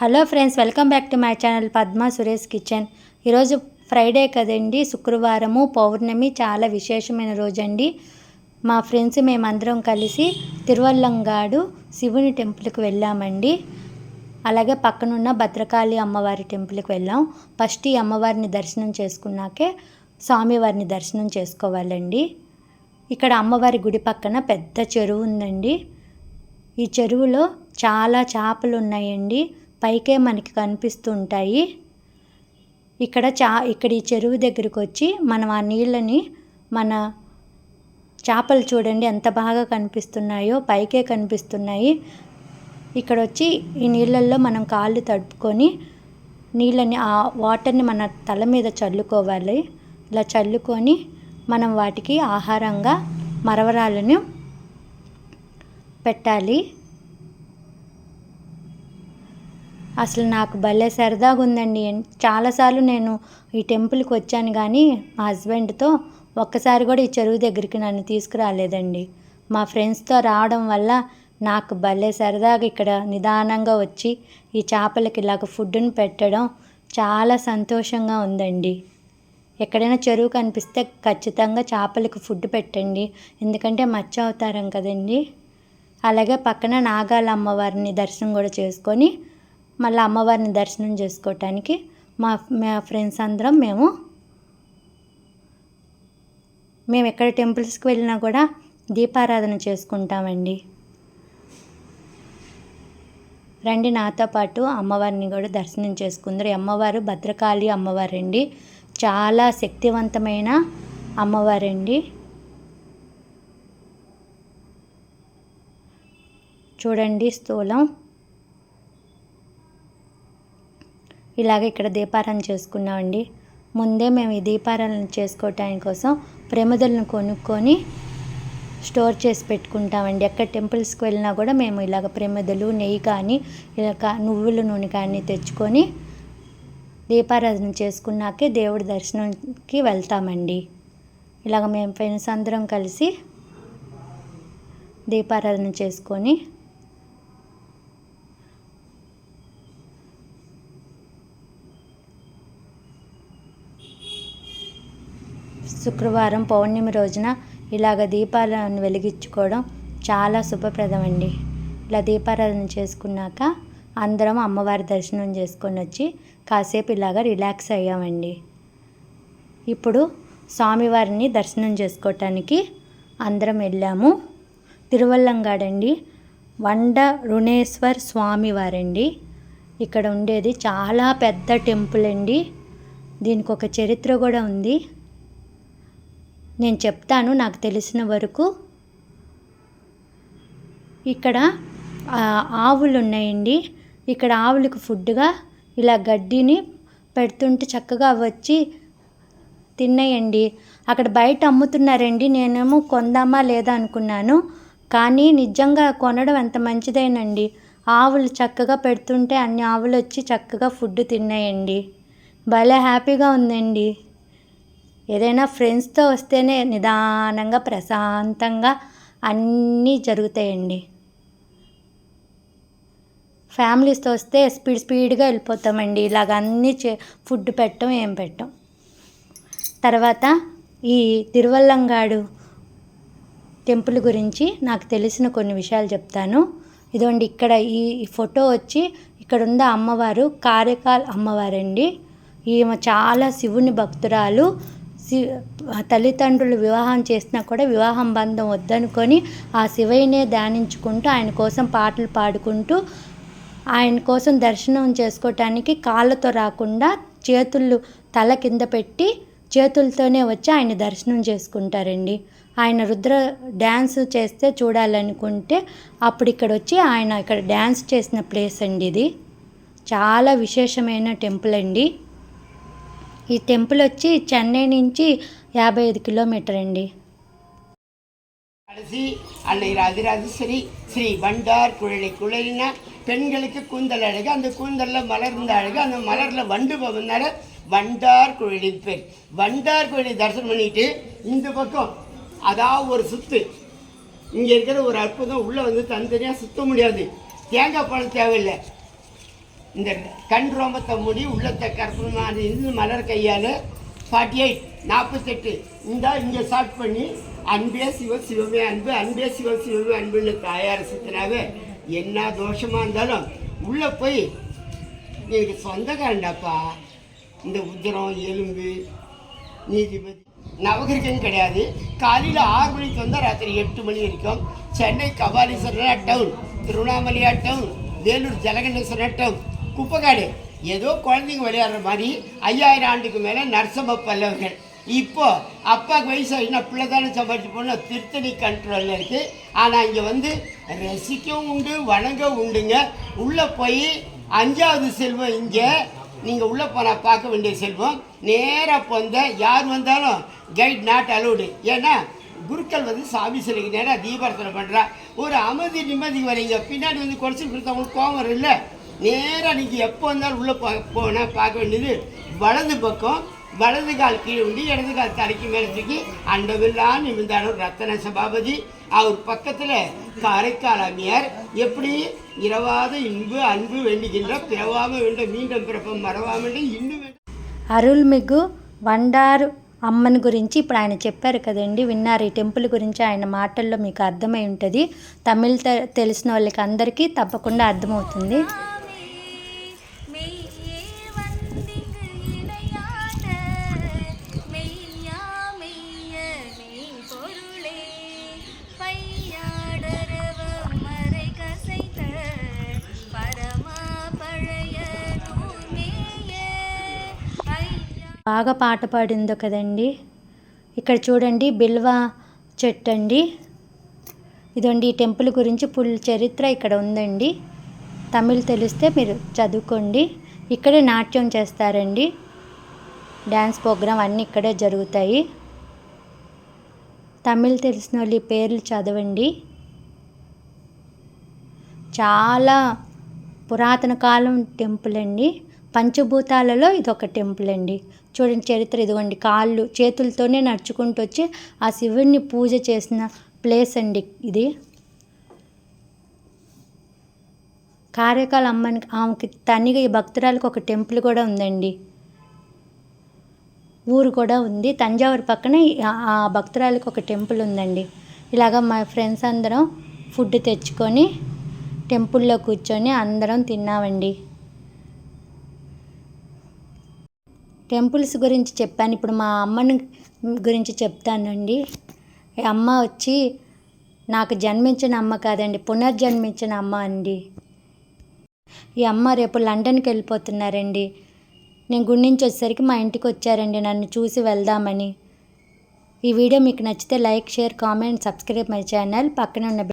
Hello friends, welcome back to my channel Padma Suresh kitchen. ఈరోజు Friday కదండి, శుక్రవారము పౌర్ణమి, చాలా విశేషమైన రోజు అండి. మా ఫ్రెండ్స్ మేమందరం కలిసి తిరువల్లంగాడు శివుని టెంపుల్కి వెళ్ళామండి. అలాగే పక్కనున్న భద్రకాళి అమ్మవారి టెంపుల్కి వెళ్ళాం. ఫస్ట్ ఈ అమ్మవారిని దర్శనం చేసుకున్నాకే స్వామివారిని దర్శనం చేసుకోవాలండి. ఇక్కడ అమ్మవారి గుడి పక్కన పెద్ద చెరువు ఉందండి. ఈ చెరువులో చాలా చేపలు ఉన్నాయండి, పైకే మనకి కనిపిస్తూ ఉంటాయి. ఇక్కడ ఈ చెరువు దగ్గరికి వచ్చి మనం ఆ నీళ్ళని మన చేపలు చూడండి ఎంత బాగా కనిపిస్తున్నాయో, పైకే కనిపిస్తున్నాయి. ఇక్కడ వచ్చి ఈ నీళ్ళల్లో మనం కాళ్ళు తడుపుకొని నీళ్ళని ఆ వాటర్ని మన తల మీద చల్లుకోవాలి. ఇలా చల్లుకొని మనం వాటికి ఆహారంగా మరవరాలను పెట్టాలి. అసలు నాకు భలే సరదాగా ఉందండి. చాలాసార్లు నేను ఈ టెంపుల్కి వచ్చాను, కానీ మా హస్బెండ్తో ఒక్కసారి కూడా ఈ చెరువు దగ్గరికి నన్ను తీసుకురాలేదండి. మా ఫ్రెండ్స్తో రావడం వల్ల నాకు భలే సరదాగా ఇక్కడ నిదానంగా వచ్చి ఈ చేపలకి ఇలాగ ఫుడ్ని పెట్టడం చాలా సంతోషంగా ఉందండి. ఎక్కడైనా చెరువు కనిపిస్తే ఖచ్చితంగా చేపలకి ఫుడ్ పెట్టండి, ఎందుకంటే మత్స్య అవతారం కదండి. అలాగే పక్కన నాగాల అమ్మవారిని దర్శనం కూడా చేసుకొని మళ్ళీ అమ్మవారిని దర్శనం చేసుకోవటానికి మా ఫ్రెండ్స్ అందరం మేము ఎక్కడ టెంపుల్స్కి వెళ్ళినా కూడా దీపారాధన చేసుకుంటామండి. రండి నాతో పాటు అమ్మవారిని కూడా దర్శనం చేసుకుందరు. అమ్మవారు భద్రకాళి అమ్మవారండి, చాలా శక్తివంతమైన అమ్మవారండి. చూడండి స్థూలం. ఇలాగ ఇక్కడ దీపారాధన చేసుకున్నామండి. ముందే మేము ఈ దీపారాధన చేసుకోవటానికి కోసం ప్రమిదలను కొనుక్కొని స్టోర్ చేసి పెట్టుకుంటామండి. ఎక్కడ టెంపుల్స్కి వెళ్ళినా కూడా మేము ఇలాగ ప్రమిదలు, నెయ్యి కానీ ఇలా నువ్వుల నూనె కానీ తెచ్చుకొని దీపారాధన చేసుకున్నాకే దేవుడి దర్శనంకి వెళ్తామండి. ఇలాగ మేము ఫ్రెండ్స్ అందరం కలిసి దీపారాధన చేసుకొని శుక్రవారం పౌర్ణమి రోజున ఇలాగ దీపాలను వెలిగించుకోవడం చాలా శుభప్రదం అండి. ఇలా దీపారాధన చేసుకున్నాక అందరం అమ్మవారి దర్శనం చేసుకొని వచ్చి కాసేపు ఇలాగ రిలాక్స్ అయ్యామండి. ఇప్పుడు స్వామివారిని దర్శనం చేసుకోవటానికి అందరం వెళ్ళాము. తిరువల్లంగాడండి, వండ రుణేశ్వర్ స్వామివారండి. ఇక్కడ ఉండేది చాలా పెద్ద టెంపుల్ అండి. దీనికి ఒక చరిత్ర కూడా ఉంది, నేను చెప్తాను నాకు తెలిసిన వరకు. ఇక్కడ ఆవులు ఉన్నాయండి. ఇక్కడ ఆవులకు ఫుడ్గా ఇలా గడ్డిని పెడుతుంటే చక్కగా వచ్చి తిన్నాయండి. అక్కడ బయట అమ్ముతున్నారండి. నేనేమో కొందామా లేదా అనుకున్నాను, కానీ నిజంగా కొనడం ఎంత మంచిదేనండి. ఆవులు చక్కగా పెడుతుంటే అన్ని ఆవులు వచ్చి చక్కగా ఫుడ్ తిన్నాయండి. భలే హ్యాపీగా ఉందండి. ఏదైనా ఫ్రెండ్స్తో వస్తేనే నిదానంగా ప్రశాంతంగా అన్నీ జరుగుతాయండి. ఫ్యామిలీస్తో వస్తే స్పీడ్గా వెళ్ళిపోతామండి. ఇలాగ అన్నీ ఫుడ్ పెట్టం, ఏం పెట్టం. తర్వాత ఈ తిరువల్లంగాడు టెంపుల్ గురించి నాకు తెలిసిన కొన్ని విషయాలు చెప్తాను. ఇదిగోండి, ఇక్కడ ఈ ఫోటో వచ్చి ఇక్కడ ఉన్న అమ్మవారు కారేకాల్ అమ్మవారండి. ఈమె చాలా శివుని భక్తురాలు. తల్లిదండ్రులు వివాహం చేసినా కూడా వివాహం బంధం వద్దనుకొని ఆ శివయ్యనే ధ్యానించుకుంటూ ఆయన కోసం పాటలు పాడుకుంటూ ఆయన కోసం దర్శనం చేసుకోవటానికి కాళ్ళతో రాకుండా చేతులు తల కింద పెట్టి చేతులతోనే వచ్చి ఆయన దర్శనం చేసుకుంటారండి. ఆయన రుద్ర డ్యాన్స్ చేస్తే చూడాలనుకుంటే అప్పుడు ఇక్కడ వచ్చి ఆయన ఇక్కడ డ్యాన్స్ చేసిన ప్లేస్ అండి. ఇది చాలా విశేషమైన టెంపుల్ అండి. ఈ టెంపుల్ వచ్చి చెన్నై నుంచి 55 కిలోమీటర్ అండి. கடைசி அன்னை ராஜராஜேஸ்வரி ஸ்ரீ வண்டார் குழலை குழலின பெண்களுக்கு கூந்தல் அழகு, அந்த கூந்தலில் மலர்ந்த அழகு, அந்த மலரில் வண்டு பவனால வண்டார் குழலின் பேர். வண்டார் குழலி தரிசனம் பண்ணிட்டு இந்த பக்கம் அதாவது ஒரு சுத்து இங்கே இருக்கிற ஒரு அற்புதம். உள்ளே வந்து தனித்தனியாக சுத்த முடியாது, தேங்காய் பழம் தேவையில்லை. இந்த கண் ரோமத்தை மூடி உள்ளத்தை கற்பமாக இருந்து மலர் கையால் 48 48 இங்கே ஸ்டார்ட் பண்ணி அன்பே சிவ சிவமே அன்பு, அன்பே சிவ சிவமே அன்புன்னு தாயார் சித்தனாவே என்ன தோஷமாக இருந்தாலும் உள்ளே போய் எனக்கு சொந்தக்காரண்டாப்பா. இந்த உத்திரம் எலும்பு நீதிபதி நவகிரகம் கிடையாது. காலையில் 6 மணிக்கு வந்தால் ராத்திரி 8 மணி வரைக்கும். சென்னை கபாலீஸ்வரனா டவுன், திருவண்ணாமலையா டவுன், வேலூர் ஜலகண்டேஸ்வரா டவுன், குப்பைக்காடு. ஏதோ குழந்தைங்க விளையாடுற மாதிரி 5000 ஆண்டுக்கு மேலே நரசம்ம பல்லவர்கள். இப்போ அப்பாவுக்கு வயசாகினா பிள்ளை தானே சம்பாதிச்சு போனால் திருத்தணி கண்ட்ரோலில் இருக்குது. ஆனால் இங்கே வந்து ரசிக்கவும் உண்டு, வணங்கவும் உண்டுங்க. உள்ளே போய் 5வது செல்வம் இங்கே நீங்கள் உள்ளே போனால் பார்க்க வேண்டிய செல்வம். நேராக போந்த யார் வந்தாலும் கைட் நாட் அலோடு. ஏன்னா குருக்கள் வந்து சாமி சிலைக்கு நேராக தீபாரத்தனை பண்ணுறா. ஒரு அமைதி நிம்மதிக்கு வரீங்க. பின்னாடி வந்து குறைச்சி கொடுத்தவங்களுக்கு கோவம் வரும் இல்லை. நேராக நீங்கள் எப்போ வந்தாலும் உள்ளே போனால் பார்க்க வேண்டியது வலது பக்கம். வலது கால் கீழே உண்டி இடது கால் தலைக்கு மேலே தூக்கி அண்டவில்லான்னு இருந்தாலும் ரத்தன சபாபதி. அவர் பக்கத்தில் காரைக்கால் அம்மையார். எப்படி இரவாத இன்பு அன்பு வேண்டுகின்ற பிறவாம வேண்டும் மீண்டும் பிறப்பம் மறவாமல் இன்னும் అరుల్మిగు బండారు అమ్మని గురించి ఇప్పుడు ఆయన చెప్పారు కదండి, విన్నారు. ఈ టెంపుల్ గురించి ఆయన మాటల్లో మీకు అర్థమై ఉంటుంది. తమిళ్ తెలిసిన వాళ్ళకి అందరికీ తప్పకుండా అర్థమవుతుంది. బాగా పాట పాడిందో కదండి. ఇక్కడ చూడండి బిల్వ చెట్టు అండి. ఇదండి ఈ టెంపుల్ గురించి ఫుల్ చరిత్ర ఇక్కడ ఉందండి. తమిళ్ తెలిస్తే మీరు చదువుకోండి. ఇక్కడే నాట్యం చేస్తారండి. డ్యాన్స్ ప్రోగ్రామ్ అన్నీ ఇక్కడే జరుగుతాయి. తమిళ్ తెలిసిన వాళ్ళు ఈ పేర్లు చదవండి. చాలా పురాతన కాలం టెంపుల్ అండి. పంచభూతాలలో ఇదొక టెంపుల్ అండి. చూడండి చరిత్ర. ఇదిగోండి కాళ్ళు చేతులతోనే నడుచుకుంటూ వచ్చి ఆ శివుడిని పూజ చేసిన ప్లేస్ అండి ఇది. కారైకాల్ అమ్మని ఆమెకి తనిగా ఈ భక్తురాలకు ఒక టెంపుల్ కూడా ఉందండి. ఊరు కూడా ఉంది. తంజావూరు పక్కనే ఆ భక్తురాలకు ఒక టెంపుల్ ఉందండి. ఇలాగ మా ఫ్రెండ్స్ అందరం ఫుడ్ తెచ్చుకొని టెంపుల్లో కూర్చొని అందరం తిన్నామండి. టెంపుల్స్ గురించి చెప్పాను. ఇప్పుడు మా అమ్మని గురించి చెప్తానండి. ఈ అమ్మ వచ్చి నాకు జన్మించిన అమ్మ కాదండి, పునర్జన్మించిన అమ్మ అండి. ఈ అమ్మ రేపు లండన్కి వెళ్ళిపోతున్నారండి. నేను గుడి నుంచి వచ్చేసరికి మా ఇంటికి వచ్చారండి నన్ను చూసి వెళ్దామని. ఈ వీడియో మీకు నచ్చితే like, share, comment, subscribe my channel. పక్కనే ఉన్న